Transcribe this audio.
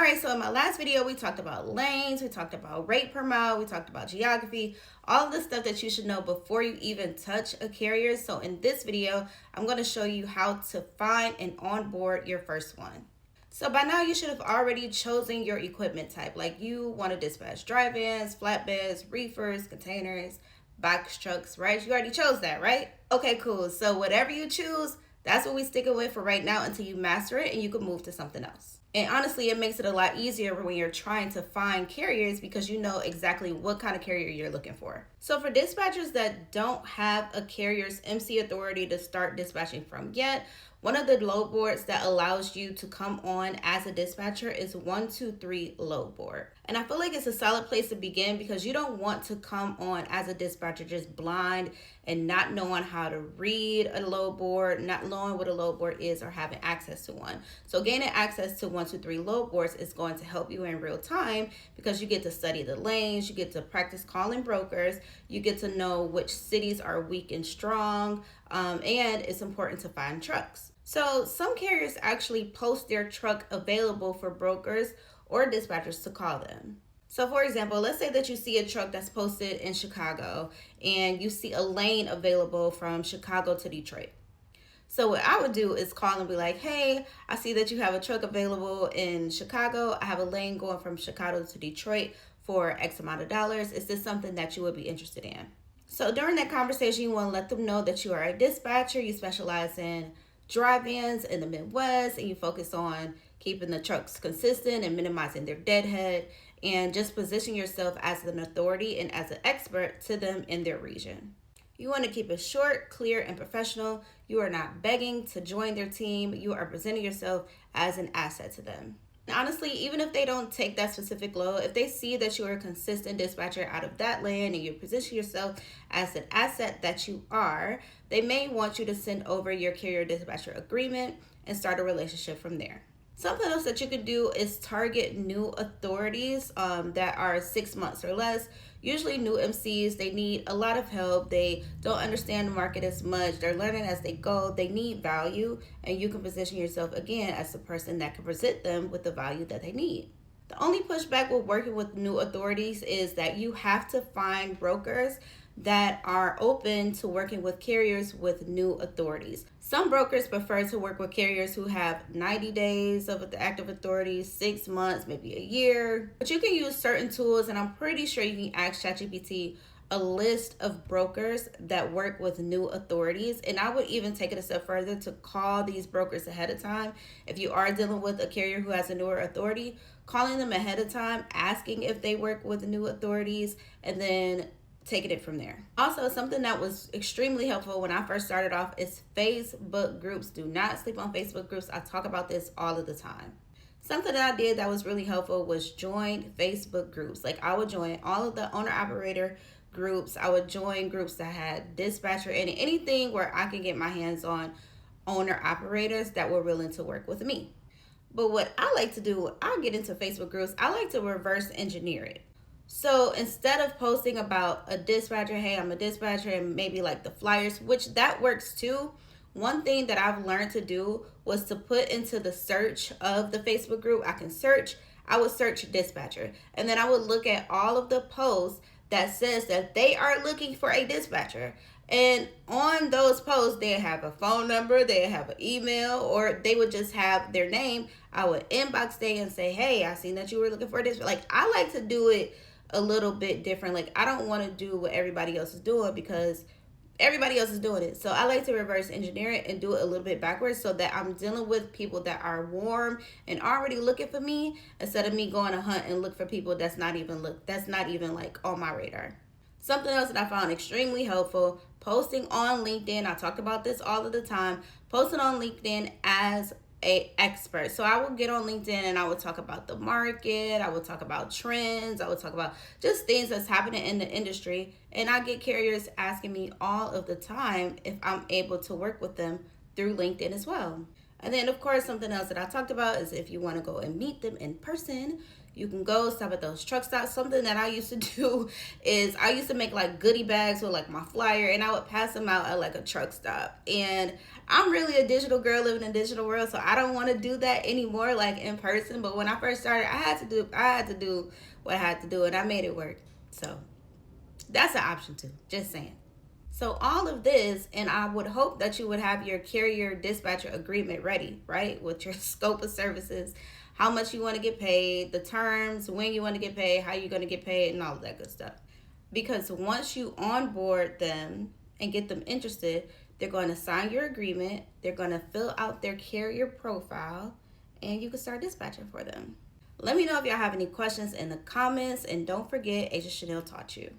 Alright, so in my last video, we talked about lanes, we talked about rate per mile, we talked about geography, all of the stuff that you should know before you even touch a carrier. So in this video, I'm going to show you how to find and onboard your first one. So by now you should have already chosen your equipment type. Like you want to dispatch dry vans, flatbeds, reefers, containers, box trucks, right? You already chose that, right? Okay, cool. So whatever you choose, that's what we sticking with for right now until you master it and you can move to something else. And honestly, it makes it a lot easier when you're trying to find carriers because you know exactly what kind of carrier you're looking for. So for dispatchers that don't have a carrier's MC authority to start dispatching from yet, one of the load boards that allows you to come on as a dispatcher is 123 load board. And I feel like it's a solid place to begin because you don't want to come on as a dispatcher just blind and not knowing how to read a load board, not knowing what a load board is or having access to one. So gaining access to 123 load boards is going to help you in real time because you get to study the lanes, you get to practice calling brokers, you get to know which cities are weak and strong, and it's important to find trucks. So some carriers actually post their truck available for brokers or dispatchers to call them. So for example, let's say that you see a truck that's posted in Chicago and you see a lane available from Chicago to Detroit. So what I would do is call and be like, hey, I see that you have a truck available in Chicago. I have a lane going from Chicago to Detroit for X amount of dollars. Is this something that you would be interested in? So during that conversation, you want to let them know that you are a dispatcher. You specialize in dry vans in the Midwest and you focus on keeping the trucks consistent and minimizing their deadhead and just position yourself as an authority and as an expert to them in their region. You want to keep it short, clear, and professional. You are not begging to join their team. You are presenting yourself as an asset to them. And honestly, even if they don't take that specific load, if they see that you are a consistent dispatcher out of that lane and you position yourself as an asset that you are, they may want you to send over your carrier dispatcher agreement and start a relationship from there. Something else that you could do is target new authorities that are 6 months or less. Usually new MCs, they need a lot of help. They don't understand the market as much. They're learning as they go. They need value, and you can position yourself again as the person that can present them with the value that they need. The only pushback with working with new authorities is that you have to find brokers that are open to working with carriers with new authorities. Some brokers prefer to work with carriers who have 90 days of the active authority, 6 months, maybe a year. But you can use certain tools, and I'm pretty sure you can ask ChatGPT a list of brokers that work with new authorities. And I would even take it a step further to call these brokers ahead of time. If you are dealing with a carrier who has a newer authority, calling them ahead of time, asking if they work with new authorities, and then taking it from there. Also, something that was extremely helpful when I first started off is Facebook groups. Do not sleep on Facebook groups. I talk about this all of the time. Something that I did that was really helpful was join Facebook groups. Like I would join all of the owner-operator groups. I would join groups that had dispatcher and anything where I can get my hands on owner-operators that were willing to work with me. But what I like to do, I'll get into Facebook groups, I like to reverse engineer it. So instead of posting about a dispatcher, hey, I'm a dispatcher, and maybe like the flyers, which that works too, one thing that I've learned to do was to put into the search of the Facebook group, I would search dispatcher, and then I would look at all of the posts that says that they are looking for a dispatcher. And on those posts, they have a phone number, they have an email, or they would just have their name. I would inbox them and say, hey, I seen that you were looking for this. Like, I like to do it a little bit different. Like, I don't want to do what everybody else is doing because everybody else is doing it. So I like to reverse engineer it and do it a little bit backwards so that I'm dealing with people that are warm and already looking for me instead of me going to hunt and look for people that's not even like on my radar. Something else that I found extremely helpful, posting on LinkedIn. I talk about this all of the time. Posting on LinkedIn as a expert. So I would get on LinkedIn and I would talk about the market, I would talk about trends, I would talk about just things that's happening in the industry, and I get carriers asking me all of the time if I'm able to work with them through LinkedIn as well. And then, of course, something else that I talked about is if you want to go and meet them in person, you can go stop at those truck stops. Something that I used to do is I used to make like goodie bags with like my flyer, and I would pass them out at like a truck stop. And I'm really a digital girl living in a digital world, so I don't want to do that anymore, like in person. But when I first started, I had to do what I had to do, and I made it work. So that's an option too. Just saying. So all of this, and I would hope that you would have your carrier dispatcher agreement ready, right? With your scope of services, how much you want to get paid, the terms, when you want to get paid, how you're going to get paid, and all of that good stuff. Because once you onboard them and get them interested, they're going to sign your agreement, they're going to fill out their carrier profile, and you can start dispatching for them. Let me know if y'all have any questions in the comments, and don't forget, Agent Chanel taught you.